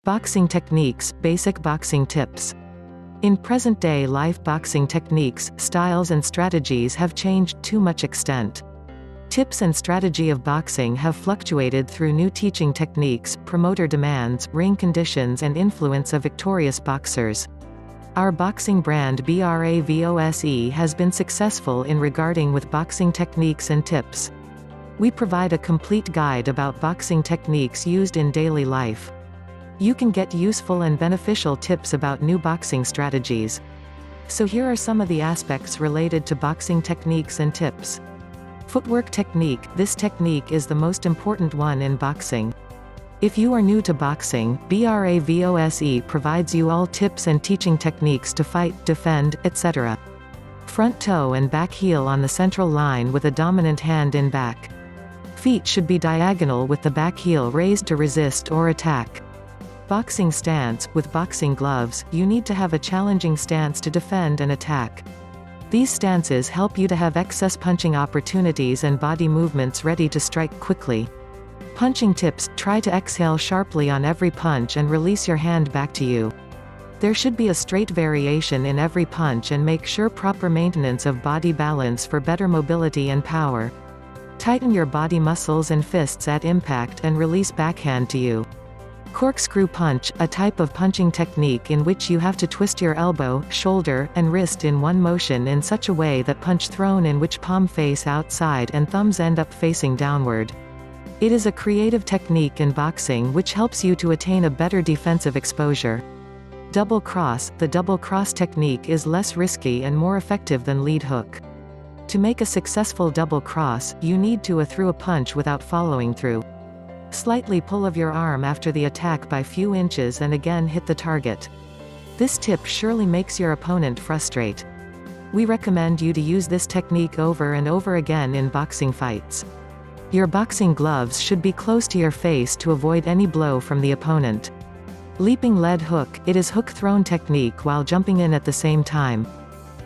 Boxing techniques, basic boxing tips. In present-day life, boxing techniques, styles and strategies have changed to much extent. Tips and strategy of boxing have fluctuated through new teaching techniques, promoter demands, ring conditions and influence of victorious boxers. Our boxing brand BRAVOSE has been successful in regarding with boxing techniques and tips. We provide a complete guide about boxing techniques used in daily life. You can get useful and beneficial tips about new boxing strategies. So here are some of the aspects related to boxing techniques and tips. Footwork technique. This technique is the most important one in boxing. If you are new to boxing, BRAVOSE provides you all tips and teaching techniques to fight, defend, etc. Front toe and back heel on the central line with a dominant hand in back. Feet should be diagonal with the back heel raised to resist or attack. Boxing stance. With boxing gloves, you need to have a challenging stance to defend and attack. These stances help you to have excess punching opportunities and body movements ready to strike quickly. Punching tips. Try to exhale sharply on every punch and release your hand back to you. There should be a straight variation in every punch and make sure proper maintenance of body balance for better mobility and power. Tighten your body muscles and fists at impact and release backhand to you. Corkscrew punch, a type of punching technique in which you have to twist your elbow, shoulder, and wrist in one motion in such a way that punch thrown in which palm face outside and thumbs end up facing downward. It is a creative technique in boxing which helps you to attain a better defensive exposure. Double cross. The double cross technique is less risky and more effective than lead hook. To make a successful double cross, you need to throw a punch without following through. Slightly pull of your arm after the attack by few inches and again hit the target. This tip surely makes your opponent frustrate. We recommend you to use this technique over and over again in boxing fights. Your boxing gloves should be close to your face to avoid any blow from the opponent. Leaping lead hook. It is hook thrown technique while jumping in at the same time.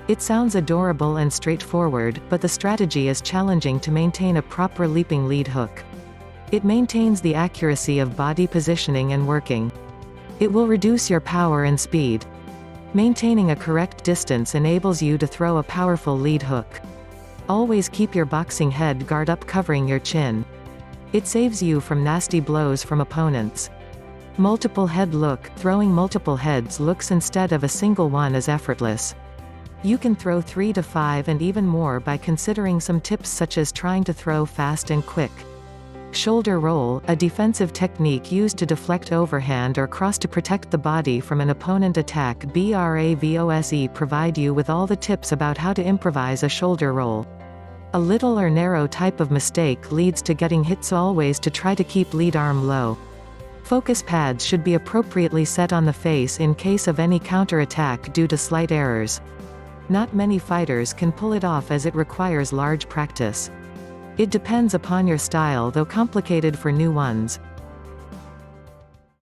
It sounds adorable and straightforward, but the strategy is challenging to maintain a proper leaping lead hook. It maintains the accuracy of body positioning and working. It will reduce your power and speed. Maintaining a correct distance enables you to throw a powerful lead hook. Always keep your boxing head guard up covering your chin. It saves you from nasty blows from opponents. Multiple head look. Throwing multiple heads looks instead of a single one is effortless. You can throw 3 to 5 and even more by considering some tips such as trying to throw fast and quick. Shoulder roll, a defensive technique used to deflect overhand or cross to protect the body from an opponent attack. BRAVOSE provide you with all the tips about how to improvise a shoulder roll. A little or narrow type of mistake leads to getting hit, so always to try to keep lead arm low. Focus pads should be appropriately set on the face in case of any counter-attack due to slight errors. Not many fighters can pull it off as it requires large practice. It depends upon your style, though complicated for new ones.